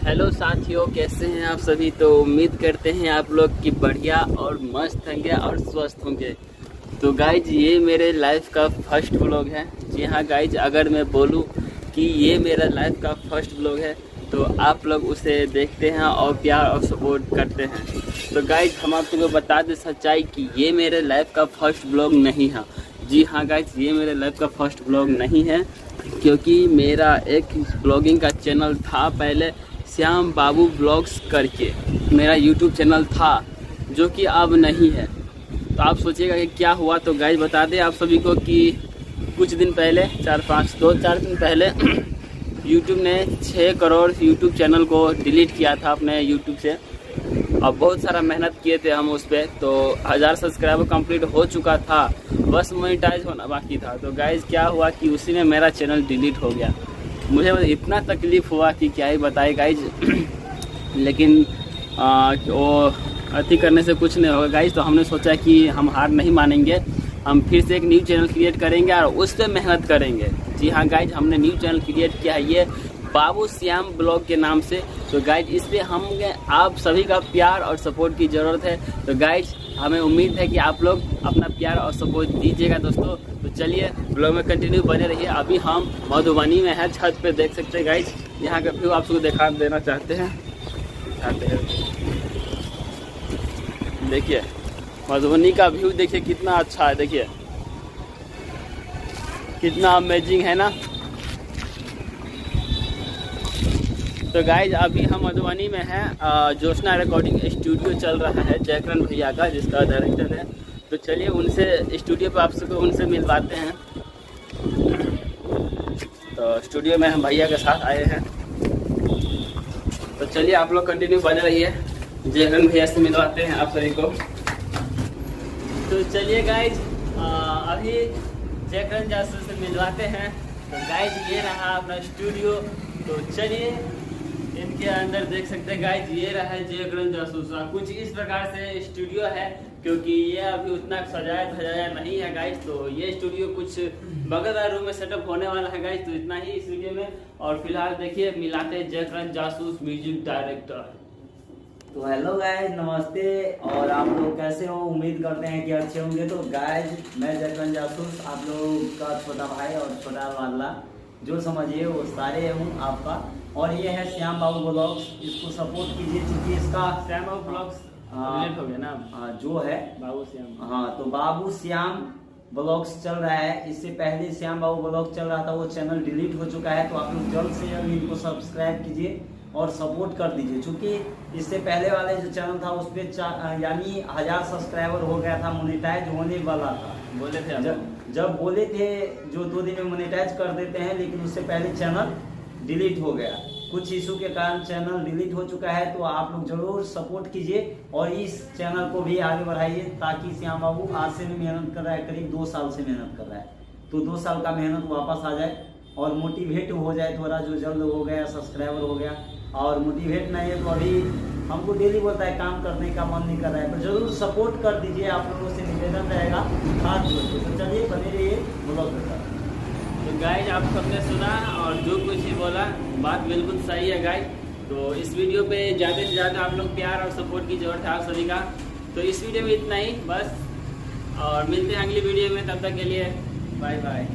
Hello साथियों, कैसे हैं आप सभी। तो उम्मीद करते हैं आप लोग की बढ़िया और मस्त होंगे और स्वस्थ होंगे। तो गाइज ये मेरे लाइफ का फर्स्ट व्लॉग है। जी हाँ गाइज, अगर मैं बोलूँ कि ये मेरा लाइफ का फर्स्ट व्लॉग है तो आप लोग उसे देखते हैं और प्यार और सपोर्ट करते हैं। तो गाइज हम आप लोगों को बता दें सच्चाई कि ये मेरे लाइफ का फर्स्ट व्लॉग नहीं है। जी हाँ गाइज, ये मेरे लाइफ का फर्स्ट व्लॉग नहीं है, क्योंकि मेरा एक ब्लॉगिंग का चैनल था पहले, श्याम बाबू ब्लॉग्स करके मेरा यूट्यूब चैनल था, जो कि अब नहीं है। तो आप सोचिएगा कि क्या हुआ। तो गाइज बता दें आप सभी को कि कुछ दिन पहले 4 दिन पहले यूट्यूब ने 6 करोड़ यूट्यूब चैनल को डिलीट किया था अपने यूट्यूब से। और बहुत सारा मेहनत किए थे हम उस पर। तो 1000 सब्सक्राइबर कंप्लीट हो चुका था, बस मोनेटाइज होना बाकी था। तो गाइज क्या हुआ कि उसी में मेरा चैनल डिलीट हो गया। मुझे इतना तकलीफ़ हुआ कि क्या ही बताए गाइज। लेकिन वो अति करने से कुछ नहीं होगा गाइज। तो हमने सोचा कि हम हार नहीं मानेंगे, हम फिर से एक न्यू चैनल क्रिएट करेंगे और उस पर मेहनत करेंगे। जी हाँ गाइज, हमने न्यू चैनल क्रिएट किया है, ये बाबू श्याम ब्लॉग के नाम से। तो गाइज इस पर हम आप सभी का प्यार और सपोर्ट की ज़रूरत है। तो गाइज हमें उम्मीद है कि आप लोग अपना प्यार और सपोर्ट दीजिएगा दोस्तों। तो चलिए ब्लॉग में कंटिन्यू बने रहिए। अभी हम मधुबनी में हैं, छत पे देख सकते हैं गाइज। यहाँ का व्यू आप सबको दिखा देना चाहते हैं। देखिए मधुबनी का व्यू, देखिए कितना अच्छा है, देखिए कितना अमेजिंग है ना। तो गाइज अभी हम मधुबनी में हैं, जोशना रिकॉर्डिंग स्टूडियो चल रहा है जयकरण भैया का, जिसका डायरेक्टर है। तो चलिए उनसे स्टूडियो पे आप सबको उनसे मिलवाते हैं। तो स्टूडियो में हम भैया के साथ आए हैं। तो चलिए आप लोग कंटिन्यू बने रहिए, जयकरण भैया से मिलवाते हैं आप सभी को। तो चलिए गाइज अभी जयकरण जासूस से मिलवाते हैं। तो गाइज ये रहा अपना स्टूडियो। तो चलिए इनके अंदर देख सकते हैं गाइज, ये रहा है जयकरण जासूस। कुछ इस प्रकार से स्टूडियो है, क्योंकि ये अभी उतना सजाया धजाया नहीं है गाइज। तो ये स्टूडियो कुछ बगल वाले रूम में सेटअप होने वाला है गाइज। तो इतना ही स्टूडियो में। और फिलहाल देखिए मिलाते हैं जयकरण जासूस म्यूजिक डायरेक्टर। तो हेलो गाइज, नमस्ते। और आप लोग कैसे हो? उम्मीद करते हैं कि अच्छे होंगे। तो गाइज मैं जयकरण जासूस, आप लोग का छोटा भाई और छोटा वाला जो समझिए वो सारे हूँ आपका। और ये है श्याम बाबू ब्लॉग्स, इसको सपोर्ट कीजिए क्योंकि इसका श्याम बाबू ब्लॉग्स डिलीट हो गया ना, जो है बाबू श्याम। हाँ, तो बाबू श्याम ब्लॉग्स चल रहा है। इससे पहले श्याम बाबू ब्लॉग चल रहा था, वो चैनल डिलीट हो चुका है। तो आप लोग जल्द से जल्द इनको सब्सक्राइब कीजिए और सपोर्ट कर दीजिए, क्योंकि इससे पहले वाले जो चैनल था उस पर यानी 1000 सब्सक्राइबर हो गया था, मोनेटाइज होने वाला था। बोले थे जब बोले थे जो 2 दिन में मोनेटाइज कर देते हैं, लेकिन उससे पहले चैनल डिलीट हो गया। कुछ इशू के कारण चैनल डिलीट हो चुका है। तो आप लोग जरूर सपोर्ट कीजिए और इस चैनल को भी आगे बढ़ाइए, ताकि श्याम बाबू आज से भी मेहनत कर रहा है, करीब 2 साल से मेहनत कर रहा है। तो 2 साल का मेहनत वापस आ जाए और मोटिवेट हो जाए थोड़ा, जो जल्द हो गया सब्सक्राइबर हो गया। और मोटिवेट नहीं है तो अभी हमको डेली बोलता है काम करने का मन नहीं कर रहा है। तो जरूर सपोर्ट कर दीजिए, आप लोगों से निवेदन रहेगा खास तौर पे। तो चलिए बने रहिए ब्लॉग के साथ। तो गाइज आप सबने सुना और जो कुछ ही बोला बात बिल्कुल सही है गाइज। तो इस वीडियो पे ज़्यादा से ज़्यादा आप लोग प्यार और सपोर्ट की जरूरत है आप सभी का। तो इस वीडियो में इतना ही बस, और मिलते हैं अगली वीडियो में। तब तक के लिए बाय बाय।